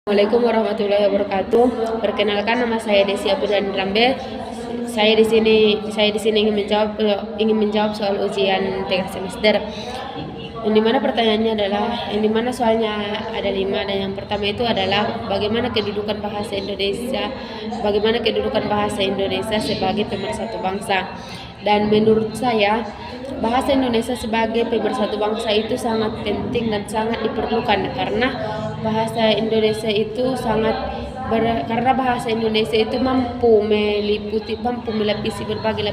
Assalamualaikum warahmatullahi wabarakatuh. Perkenalkan, nama saya Desi Abdurrahman Rambe. Saya di sini ingin menjawab soal ujian tengah semester. Yang dimana pertanyaannya adalah, yang dimana soalnya ada 5, dan yang pertama itu adalah bagaimana kedudukan bahasa Indonesia sebagai pemersatu bangsa. Dan menurut saya, bahasa Indonesia sebagai pemersatu bangsa itu sangat penting dan sangat diperlukan karena bahasa Indonesia itu karena bahasa Indonesia itu mampu melapisi berbagai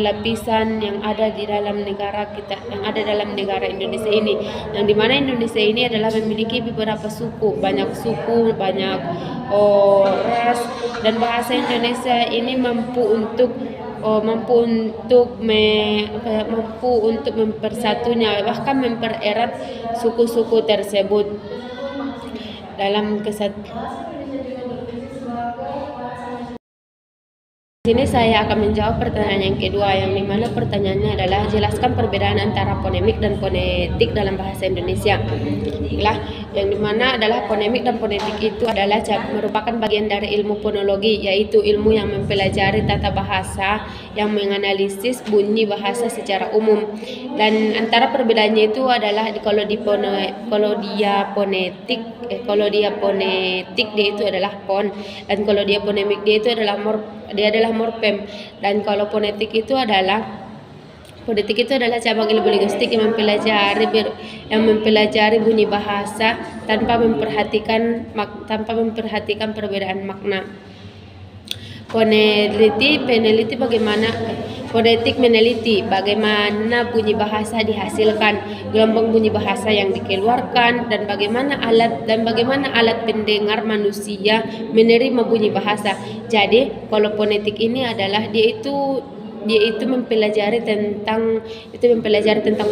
lapisan yang ada di dalam negara kita, yang ada dalam negara Indonesia ini, yang dimana Indonesia ini adalah memiliki beberapa banyak suku, banyak ras, dan bahasa Indonesia ini mampu untuk mempersatunya, bahkan mempererat suku-suku tersebut dalam Di sini saya akan menjawab pertanyaan yang kedua, yang dimana pertanyaannya adalah jelaskan perbedaan antara fonemik dan fonetik dalam bahasa Indonesia. Yang dimana adalah fonemik dan fonetik itu adalah merupakan bagian dari ilmu fonologi, yaitu ilmu yang mempelajari tata bahasa yang menganalisis bunyi bahasa secara umum. Dan antara perbedaannya itu adalah kalau dia fonetik dia itu adalah fon, dan kalau dia fonemik dia itu adalah morfem. Dan kalau fonetik itu adalah cabang ilmu linguistik yang mempelajari bunyi bahasa tanpa memperhatikan perbedaan makna. Fonetik meneliti bagaimana bunyi bahasa dihasilkan, gelombang bunyi bahasa yang dikeluarkan, dan bagaimana alat pendengar manusia menerima bunyi bahasa. Jadi, kalau fonetik ini adalah dia itu mempelajari tentang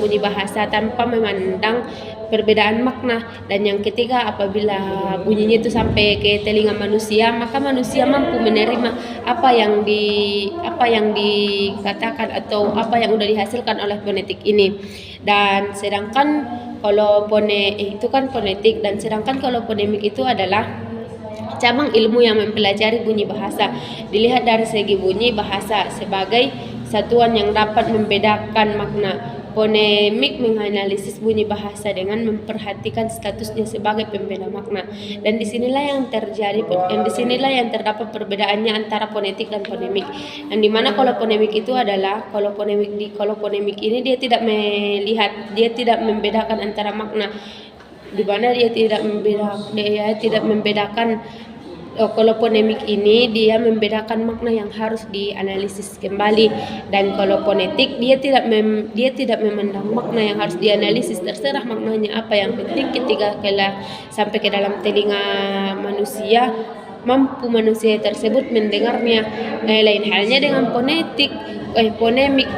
bunyi bahasa tanpa memandang perbedaan makna. Dan yang ketiga, apabila bunyinya itu sampai ke telinga manusia, maka manusia mampu menerima apa yang dikatakan atau apa yang sudah dihasilkan oleh fonetik ini. Dan sedangkan kalau fonetik, dan sedangkan kalau fonemik itu adalah cabang ilmu yang mempelajari bunyi bahasa. Dilihat dari segi bunyi bahasa sebagai satuan yang dapat membedakan makna. Fonemik menganalisis bunyi bahasa dengan memperhatikan statusnya sebagai pembeda makna. Dan disinilah yang terdapat perbedaannya antara fonetik dan fonemik. Yang dimana kalau fonemik ini dia tidak membedakan antara makna, di mana dia tidak membedakan. Kalau fonemik ini dia membedakan makna yang harus dianalisis kembali, dan kalau fonetik dia tidak memandang makna yang harus dianalisis, terserah maknanya apa, yang penting ketika sampai ke dalam telinga manusia, mampu manusia tersebut mendengarnya. Lain halnya dengan fonemik.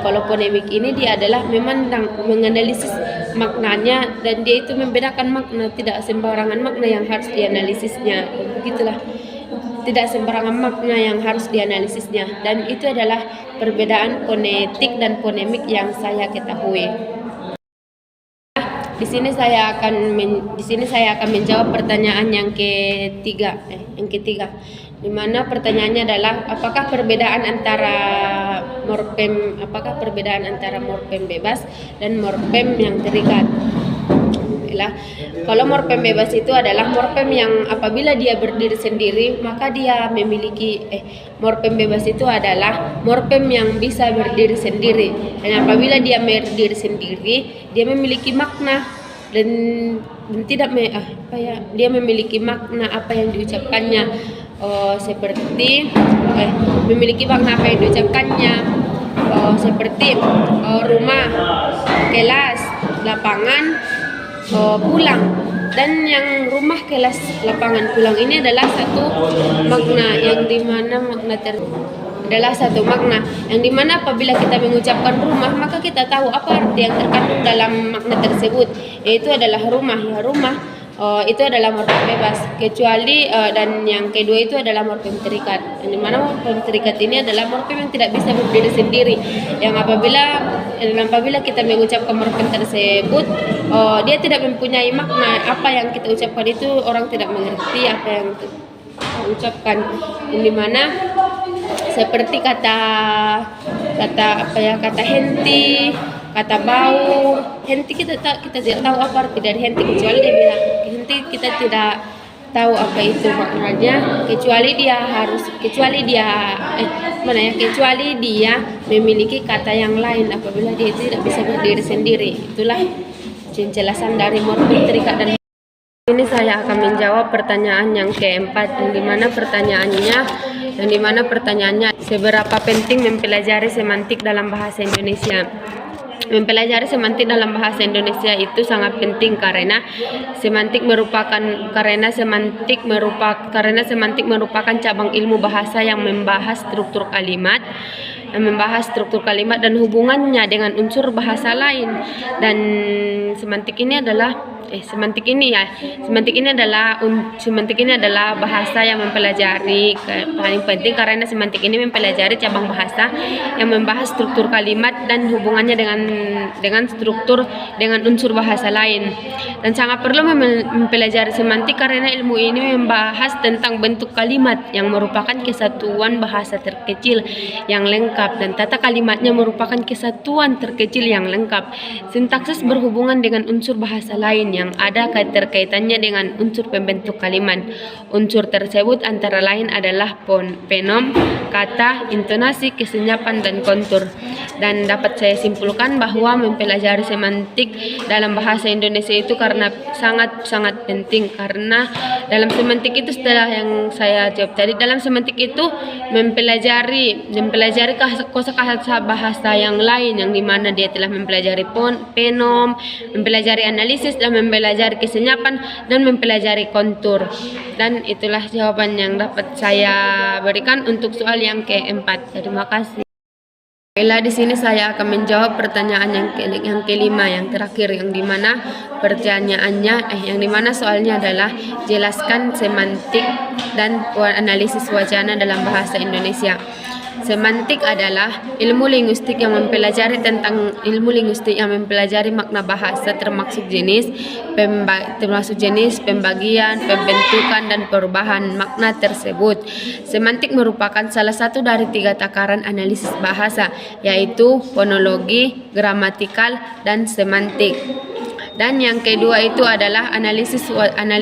Kalau fonemik ini dia adalah menganalisis maknanya, dan dia itu membedakan makna, tidak sembarangan makna yang harus dianalisisnya. Begitulah, tidak sembarangan makna yang harus dianalisisnya. Dan itu adalah perbedaan fonetik dan fonemik yang saya ketahui. Di sini saya akan menjawab pertanyaan yang ketiga, di mana pertanyaannya adalah apakah perbedaan antara morfem bebas dan morfem yang terikat. Kalau morfem bebas itu adalah morfem yang apabila dia berdiri sendiri, maka dia memiliki morfem bebas itu adalah morfem yang bisa berdiri sendiri, dan apabila dia berdiri sendiri, dia memiliki makna dan dia memiliki makna apa yang diucapkannya, memiliki makna apa yang diucapkannya, seperti rumah, kelas, lapangan, pulang. Dan yang rumah, kelas, lapangan, pulang ini adalah satu makna, yang dimana adalah satu makna, yang dimana apabila kita mengucapkan rumah, maka kita tahu apa arti yang terkandung dalam makna tersebut, yaitu adalah rumah. itu adalah morfem bebas, kecuali dan yang kedua itu adalah morfem terikat. Di mana morfem terikat ini adalah morfem yang tidak bisa berdiri sendiri, yang apabila kita mengucapkan morfem tersebut dia tidak mempunyai makna. Apa yang kita ucapkan itu orang tidak mengerti apa yang kita ucapkan. Di mana seperti kata henti, kata bau. Henti kita tidak tahu apa arti dari henti, kecuali dia bilang henti, kita tidak tahu apa itu maknanya, kecuali dia memiliki kata yang lain apabila dia tidak bisa berdiri sendiri. Itulah penjelasan dari morfem terikat. Dan ini saya akan menjawab pertanyaan yang keempat, yang dimana pertanyaannya seberapa penting mempelajari semantik dalam bahasa Indonesia. Mempelajari semantik dalam bahasa Indonesia itu sangat penting karena semantik merupakan cabang ilmu bahasa yang membahas struktur kalimat dan hubungannya dengan unsur bahasa lain. Dan semantik ini adalah bahasa yang mempelajari, paling penting karena semantik ini mempelajari cabang bahasa yang membahas struktur kalimat dan hubungannya dengan unsur bahasa lain. Dan sangat perlu mempelajari semantik karena ilmu ini membahas tentang bentuk kalimat yang merupakan kesatuan bahasa terkecil yang lengkap, dan tata kalimatnya merupakan kesatuan terkecil yang lengkap. Sintaksis berhubungan dengan unsur bahasa lain yang ada keterkaitannya dengan unsur pembentuk kalimat. Unsur tersebut antara lain adalah fonem, kata, intonasi, kesenyapan, dan kontur. Dan dapat saya simpulkan bahwa mempelajari semantik dalam bahasa Indonesia itu karena sangat penting, karena dalam semantik itu, setelah yang saya jawab tadi, dalam semantik itu mempelajari kosakata bahasa yang lain, yang dimana dia telah mempelajari fonem, mempelajari analisis, dan mempelajari kesenyapan, dan mempelajari kontur. Dan itulah jawaban yang dapat saya berikan untuk soal yang keempat. Terima kasih. Baiklah, di sini saya akan menjawab pertanyaan yang kelima, yang terakhir, yang dimana soalnya adalah jelaskan semantik dan analisis wacana dalam bahasa Indonesia. Semantik adalah ilmu linguistik yang mempelajari makna bahasa termasuk jenis, pembagian, pembentukan, dan perubahan makna tersebut. Semantik merupakan salah satu dari 3 takaran analisis bahasa, yaitu fonologi, gramatikal, dan semantik. Dan yang kedua itu adalah analisis wacana.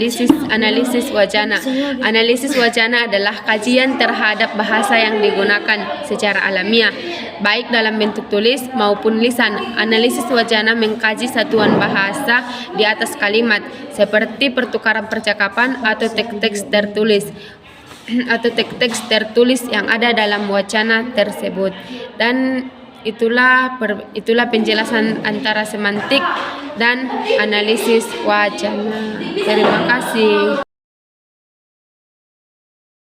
Analisis wacana adalah kajian terhadap bahasa yang digunakan secara alamiah, baik dalam bentuk tulis maupun lisan. Analisis wacana mengkaji satuan bahasa di atas kalimat, seperti pertukaran percakapan atau teks-teks tertulis yang ada dalam wacana tersebut. Dan itulah penjelasan antara semantik dan analisis wacana. Terima kasih.